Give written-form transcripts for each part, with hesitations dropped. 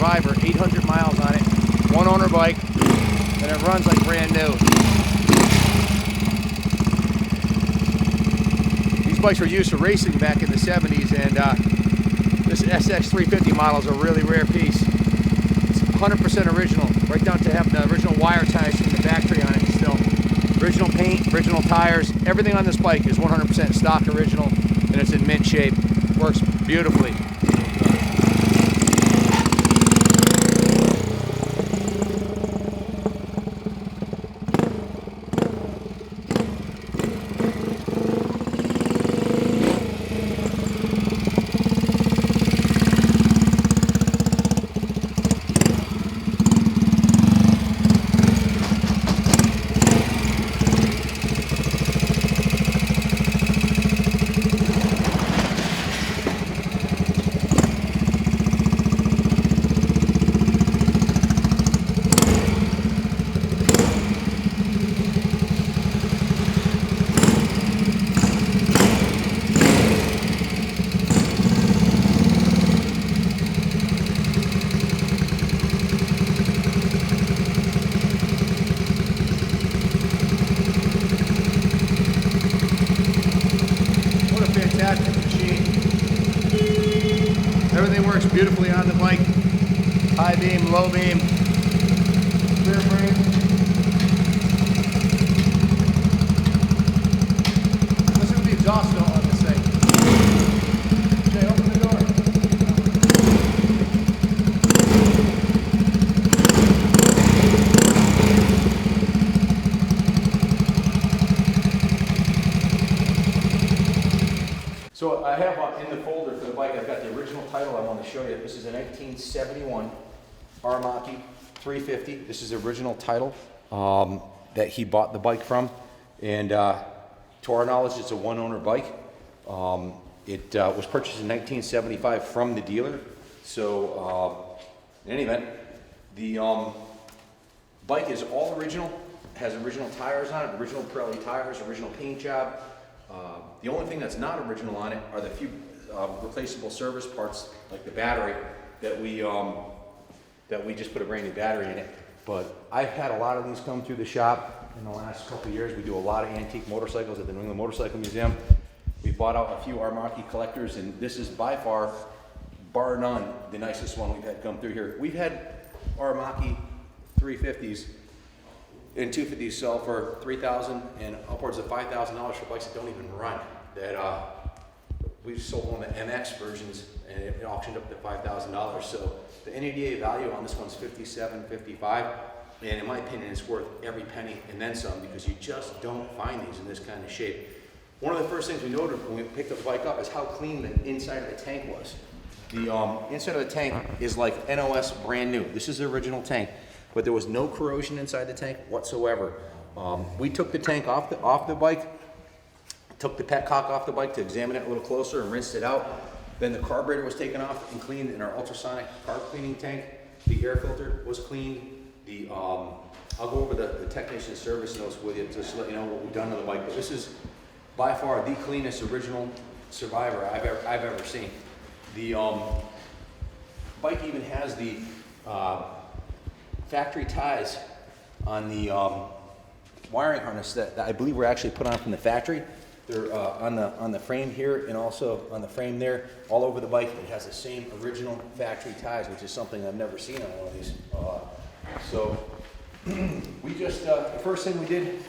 Survivor, 800 miles on it, one owner bike, and it runs like brand new. These bikes were used for racing back in the 70s, and this SS350 model is a really rare piece. It's 100% original, right down to having the original wire ties from the factory on it still. Original paint, original tires, everything on this bike is 100% stock original, and it's in mint shape. Works beautifully. Everything works beautifully on the bike. High beam, low beam, rear brake. Listen to the exhaust note on this thing. Okay, open the door. So I have in the folder for the bike, I've got the original title I want to show you. This is a 1971 Aramaki 350. This is the original title that he bought the bike from. And to our knowledge, it's a one-owner bike. It was purchased in 1975 from the dealer. So in any event, the bike is all original, has original tires on it, original Pirelli tires, original paint job. The only thing that's not original on it are the few replaceable service parts, like the battery, that we just put a brand new battery in it. But I've had a lot of these come through the shop in the last couple of years. We do a lot of antique motorcycles at the New England Motorcycle Museum. We bought out a few Aramaki collectors, and this is by far, bar none, the nicest one we've had come through here. We've had Aramaki 350s and 250s sell for $3,000 and upwards of $5,000 for bikes that don't even run. That we've sold one of the MX versions, and it auctioned up to $5,000. So the NADA value on this one's $57, $55, and in my opinion, it's worth every penny and then some, because you just don't find these in this kind of shape. One of the first things we noted when we picked up the bike up is how clean the inside of the tank was. The inside of the tank is like NOS brand new. This is the original tank, but there was no corrosion inside the tank whatsoever. We took the tank off the bike, took the petcock off the bike to examine it a little closer and rinsed it out. Then the carburetor was taken off and cleaned in our ultrasonic carb cleaning tank. The air filter was cleaned. I'll go over the technician service notes with you just to let you know what we've done to the bike. But this is by far the cleanest original Survivor I've ever seen. The bike even has the factory ties on the wiring harness that I believe were actually put on from the factory. They're on the frame here and also on the frame there. All over the bike, it has the same original factory ties, which is something I've never seen on one of these. So we just, the first thing we did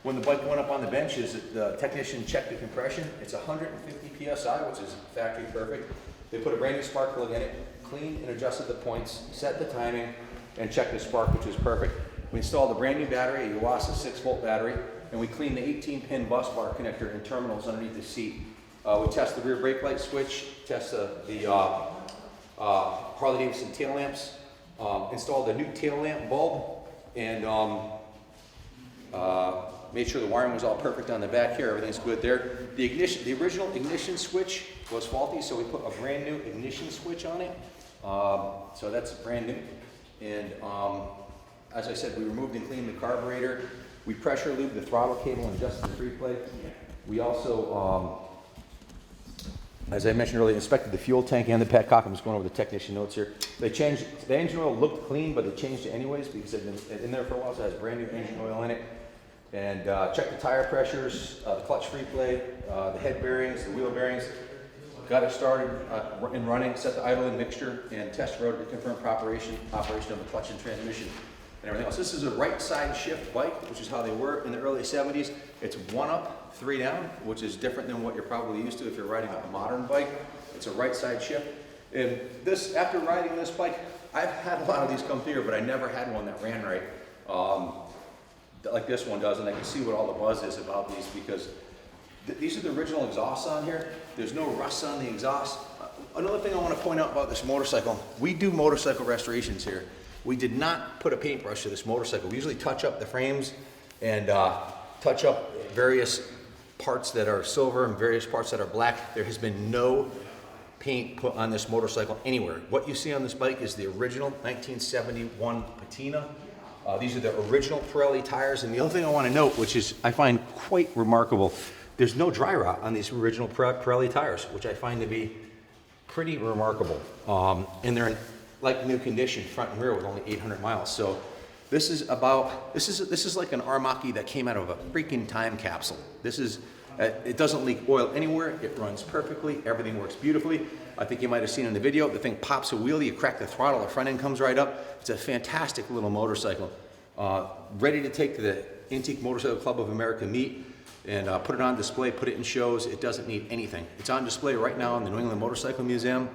when the bike went up on the bench is that the technician checked the compression. It's 150 PSI, which is factory perfect. They put a brand new spark plug in it, cleaned and adjusted the points, set the timing, and checked the spark, which is perfect. We installed a brand new battery, a Iwasa 6-volt battery, and we cleaned the 18-pin bus bar connector and terminals underneath the seat. We test the rear brake light switch, test the Harley Davidson tail lamps, installed a new tail lamp bulb, and made sure the wiring was all perfect on the back here. Everything's good there. The original ignition switch was faulty, so we put a brand new ignition switch on it. So that's brand new. And as I said, we removed and cleaned the carburetor. We pressure lubed the throttle cable and adjusted the free plate. We also As I mentioned earlier, inspected the fuel tank and the petcock. I'm just going over the technician notes here. They changed, the engine oil looked clean, but they changed it anyways because it had been in there for a while, so it has brand new engine oil in it. And checked the tire pressures, the clutch free play, the head bearings, the wheel bearings. Got it started and running, set the idling mixture, and test rode to confirm operation of the clutch and transmission and everything else. This is a right side shift bike, which is how they were in the early 70s. It's 1 up, 3 down, which is different than what you're probably used to if you're riding a modern bike. It's a right side shift. And this, after riding this bike, I've had a lot of these come through, but I never had one that ran right like this one does, and I can see what all the buzz is about these because these are the original exhausts on here. There's no rust on the exhaust. Another thing I want to point out about this motorcycle, we do motorcycle restorations here. We did not put a paintbrush to this motorcycle. We usually touch up the frames and touch up various parts that are silver and various parts that are black. There has been no paint put on this motorcycle anywhere. What you see on this bike is the original 1971 patina. These are the original Pirelli tires, and the other thing I want to note, which is I find quite remarkable, there's no dry rot on these original Pirelli tires, which I find to be pretty remarkable. And they're in like new condition, front and rear, with only 800 miles. So this is like an Aramaki that came out of a freaking time capsule. This is, it doesn't leak oil anywhere. It runs perfectly. Everything works beautifully. I think you might have seen in the video, the thing pops a wheelie, you crack the throttle, the front end comes right up. It's a fantastic little motorcycle. Ready to take to the Antique Motorcycle Club of America meet and put it on display, put it in shows. It doesn't need anything. It's on display right now in the New England Motorcycle Museum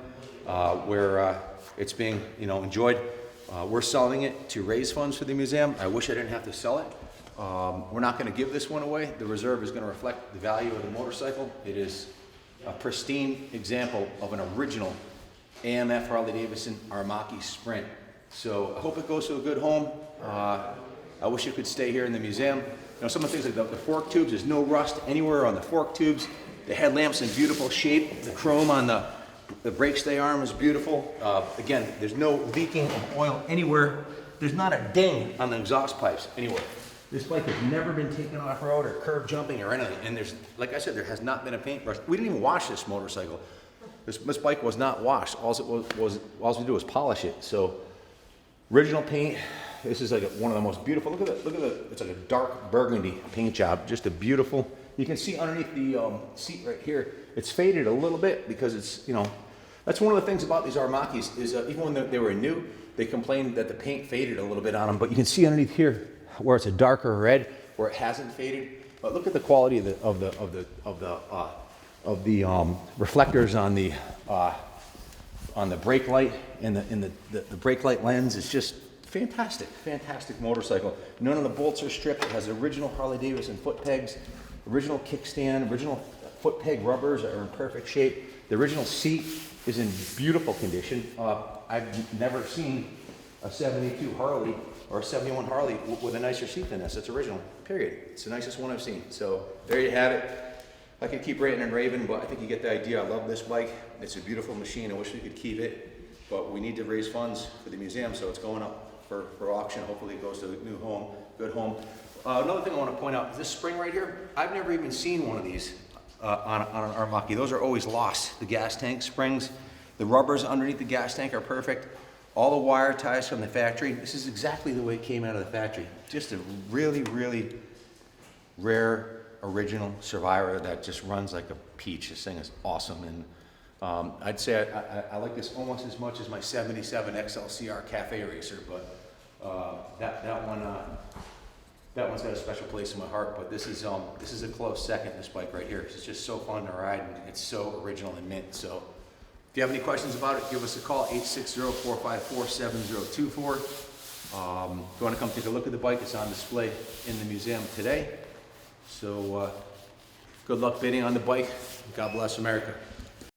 where it's being enjoyed. We're selling it to raise funds for the museum. I wish I didn't have to sell it. We're not going to give this one away. The reserve is going to reflect the value of the motorcycle. It is a pristine example of an original AMF Harley Davidson Aramaki Sprint. So I hope it goes to a good home. I wish it could stay here in the museum. Some of the things like the fork tubes, there's no rust anywhere on the fork tubes. The headlamp's in beautiful shape. The chrome on the brake stay arm is beautiful. Again, there's no leaking of oil anywhere. There's not a ding on the exhaust pipes anywhere. This bike has never been taken off-road or curb jumping or anything. And there's, like I said, there has not been a paintbrush. We didn't even wash this motorcycle. This bike was not washed. All we do was polish it. So, original paint. This is like one of the most beautiful. Look at the. It's like a dark burgundy paint job. Just a beautiful. You can see underneath the seat right here. It's faded a little bit because it's That's one of the things about these Aramakis is even when they were new, they complained that the paint faded a little bit on them. But you can see underneath here where it's a darker red, where it hasn't faded. But look at the quality of the reflectors on the brake light and the brake light lens. It's just fantastic motorcycle. None of the bolts are stripped. It has original Harley Davidson foot pegs, original kickstand, original foot peg rubbers are in perfect shape. The original seat is in beautiful condition. I've never seen a 72 Harley or a 71 Harley with a nicer seat than this. It's original, period. It's the nicest one I've seen. So there you have it. I could keep ranting and raving, but I think you get the idea. I love this bike. It's a beautiful machine. I wish we could keep it, but we need to raise funds for the museum, so it's going up for auction. Hopefully it goes to a new home, good home. Another thing I want to point out is this spring right here. I've never even seen one of these on an Aramaki. Those are always lost. The gas tank springs, the rubbers underneath the gas tank are perfect. All the wire ties from the factory. This is exactly the way it came out of the factory. Just a really rare original Survivor that just runs like a peach. This thing is awesome, and I'd say I like this almost as much as my 77 XLCR Cafe Racer, but that one's got a special place in my heart. But this is a close second. This bike right here. It's just so fun to ride, and it's so original and mint. So if you have any questions about it, give us a call, 860-454-7024. If you want to come take a look at the bike, it's on display in the museum today. So good luck bidding on the bike. God bless America.